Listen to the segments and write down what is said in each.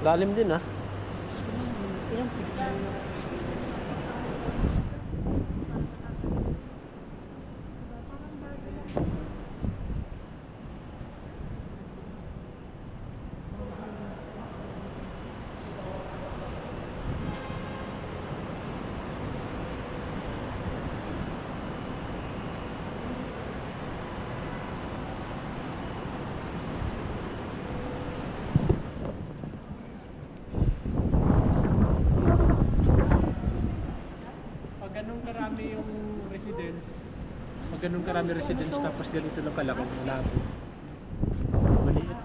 Lalim din ah. Ilang picture? Ganun karami residence tapos ganito lang kalaki, malabo. Maliit.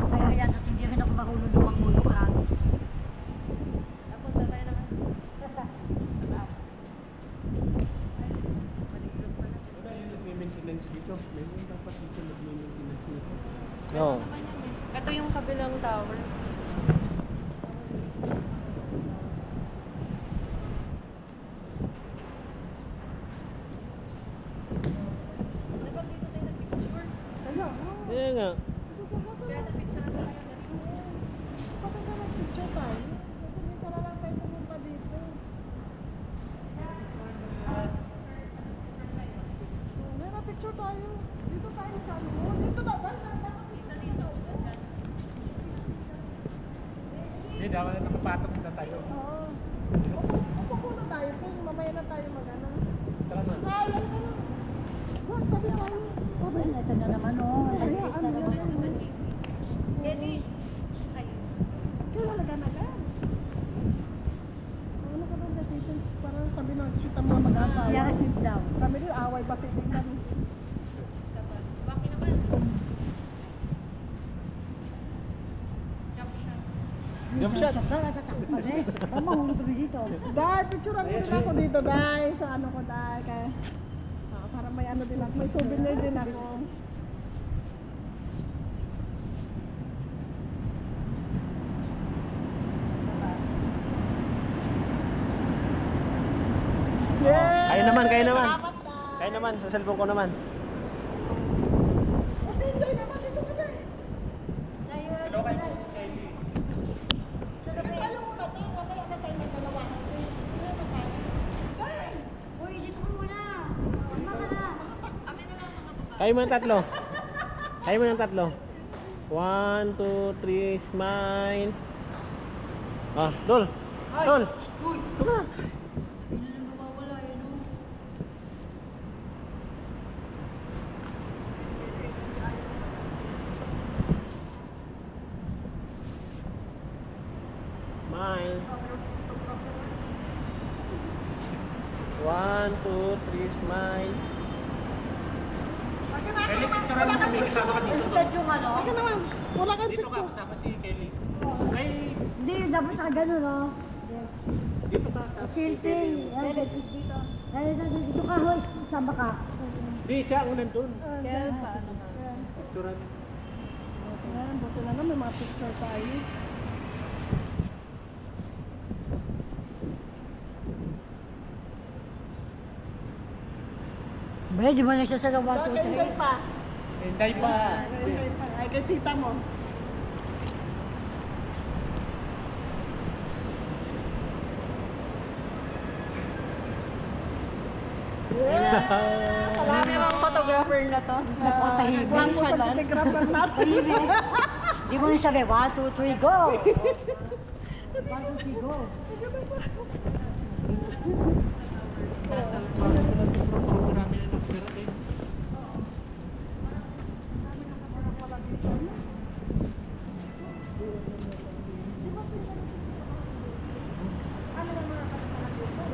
Kaya yan, at hindi rin ako marunong lumangulo, promise. Napunta tayo naman. Taas. Wala yung nagme-maintenance dito. Mayroon dapat dito nagme-maintenance nito. Oo. Ito yung kabilang tower. Dapat dito tayo nag-picture. Kaya nga. Kaya nag-picture na tayo. Bakit ka nag-picture tayo? Kasi minsan na lang tayo pumunta dito. May na-picture tayo. Dito tayo sa ano. Dito na ba? Dito. Hindi, dapat na nakapatong na tayo. Oo. Upo muna tayo. Kung mamaya na tayo mag-ano. Tara na. Ay, ano ka na? Doon, tabi tayo. Oh, ito na naman, oh. Ay, Light ano na yan? naman. Sa GC. Kelly. Ayos. Kaya nagan-agan. Ano ka doon dito? Parang sabi ng sweet ang mga mag-asawa. Yara sit down. Kami din, away bati din kami. Dapat. Baki naman. Jump shot. Jump shot. Shot na, natatakot pa rin. Baka mahulog kami dito. Dahil, picturean mo din ako dito, dahil. Sa ano ko, dahil. Kaya, para may ano din ako, may souvenir din ako. Yeah! Kayo naman, kayo naman. Salamat, Dad. Kayo naman, sa cellphone ko naman. Kasi hindi naman dito ka na eh. Hello kayo, Kelly. Tayo muna tayo, mamaya na tayo magdalawa. Dahil, Uy, dito ka muna. Tama ka na. Kami na lang mga babae. Kayo mo ng tatlo. Kayo mo ng tatlo. 1, 2, 3, smile. Ah, Dol. Dol. Ito ka. Hindi na nawawala, yun, oh. Smile. 1, 2, 3, smile. Kelly, picturean mo kami. Kasama ka dito. Instead yung ano. Aka naman, wala kang Dito ka, picture. kasama si Kelly. Ay, Hindi, dapat sa ganun, oh. dito ka. Selfie. Dito. Dito ka, hoy. Sama ka. Di, siya ang nandun. Kaya paano nga? Picturean. Ayan, buti na lang, may mga picture tayo. Ba, di mo na siya sa 1, 2, Kay 3. pa. Hinday pa. Kay pa. Ay, kay tita mo. Salamat namang photographer na to. Napakatahimik. Huwag mo sa photographer natin. Di mo na sabi, 1, 2, 3, go! 1, 2, 3, go!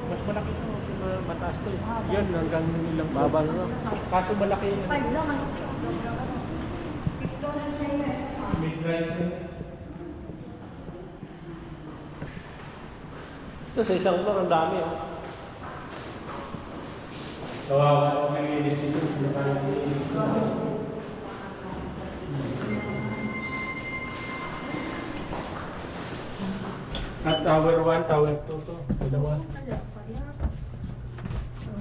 Mas malaki ito. Mataas to. Yan, hanggang ilang baba na lang. Kaso malaki yun. 5 lang, ano? Mid-drive na. Ito sa isang floor, ang dami oh. Kawawa ako may linis dito. Hindi pa nang At tower 1, tower 2 to. Dalawa. Kaya pala.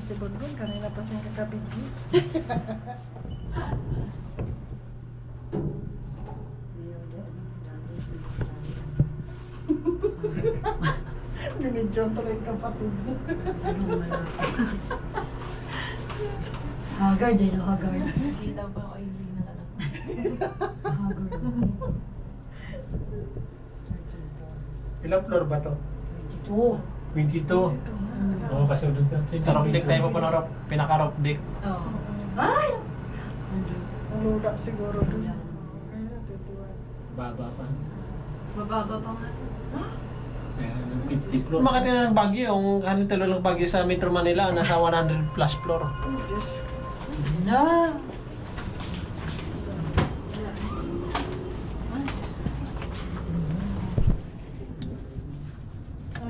Si Bonbon, kanina pa siyang kagabi niya. Binidyon tuloy yung kapatid. Haggard eh, no? Haggard. Hindi daw pa ako yung na lang. Haggard. Ilang floor ba to? 22. 22. Oo, kasi doon to. Rock deck tayo pa na pinaka-rock deck. Oo. Ay! Ang lula siguro dun. Ayun na, 21. Baba pa. Mababa pa nga. Ayan, 50 floor. Makati na ng Baguio, yung kanil tuloy ng Baguio sa Metro Manila, nasa 100 plus floor. Oh, Diyos. Na! Ay, Diyos.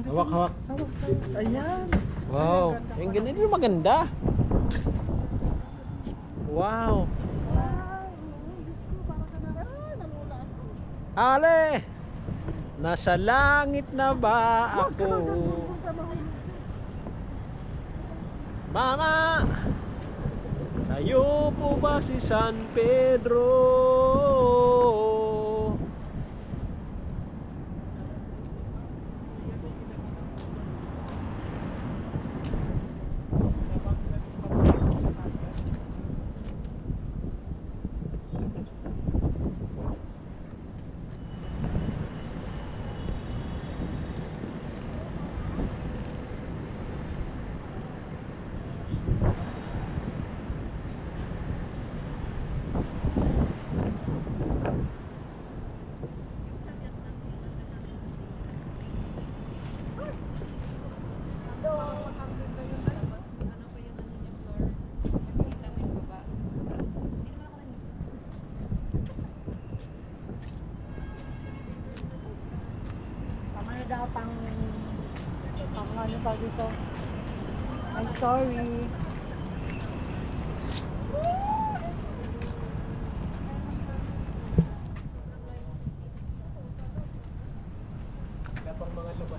Hawak, hawak. Hawak tayo. Ayan. Wow, yung ganito yung maganda. Wow. Wow. Diyos ko, parang ka na. Ay, nalula ako. Ale! Nasa langit na ba ako? Mga tayo po ba si San Pedro? Tama na daw pang ano tawag dito? My story. Kapag mga lupa.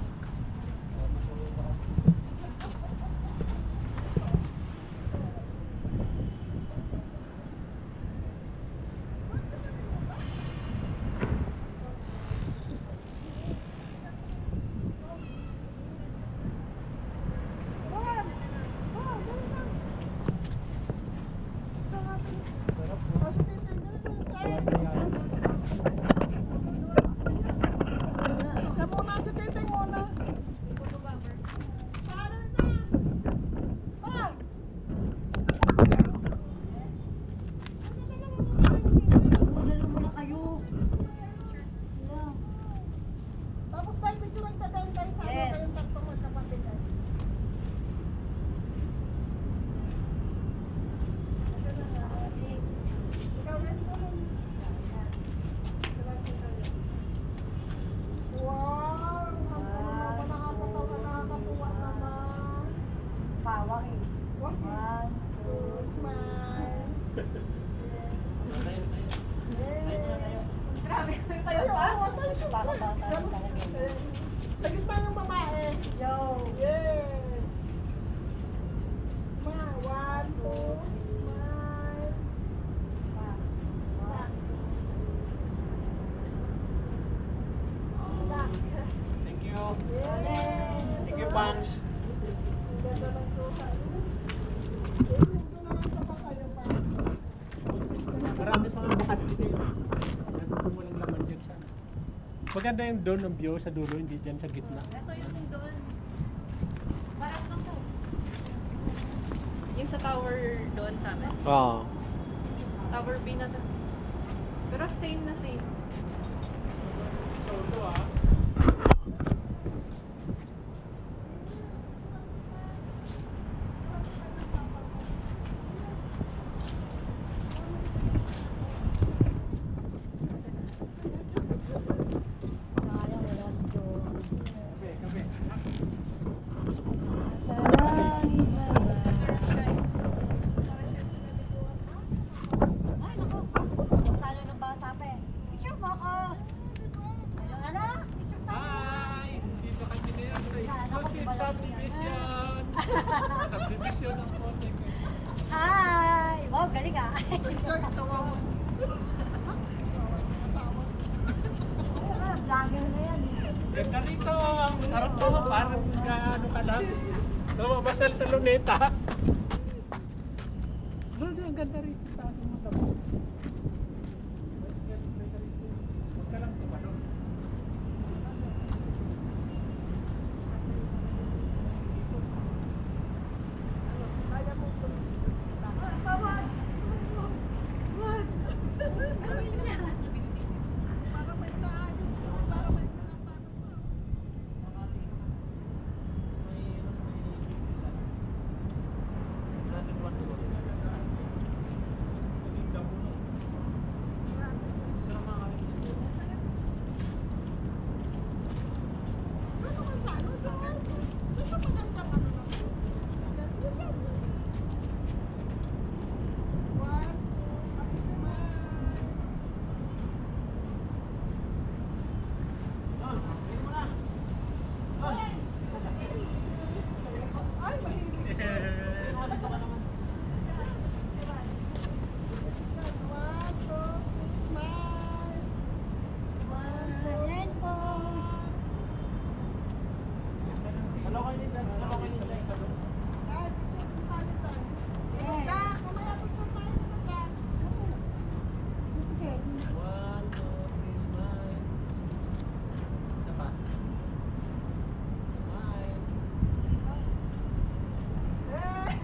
Magdalo muna kayo. Sila. Tapos tayo picture ang tagay tayo sa Yes. kayong tatlong magkapatid. Ikaw rin po. Wow! Nakakatawa, nakakatuwa naman. Pawak eh. One, 1, 2, smile. Grabe, tayo Ay, pa? oo, tayo siya. para sa tayo talaga. Sa gitna ng babae. Yo! Yes. Smile. 1, 2, smile. Thank you. Yes. Thank you, fans. Ganda ng tuta. Isinto na lang ito pa sa'yo pa. Marami pa ang makatiti. Nandun walang laman dyan sa. Maganda yung doon ng view sa dulo, hindi dyan sa gitna. Ito yung doon. Parang ito po. Yung sa tower doon sa amin. Oo. Tower B na to. Pero same na same. Sayang wala si Joe. Kape, kape. Sa langit na ba? Ay, naku. Salo ng bata pa eh. Picture mo ako. Ayun na na. Picture tayo. Hi! Dito kami ngayon sa Ako, exclusive balak subdivision. Subdivision ng konti. Hi! Wow, galing ah. Vlogger na yan. Ganda rito. Sarap po. Parang ano ka lang. Namamasal sa luneta. Doon, ang ganda rito. Taas mo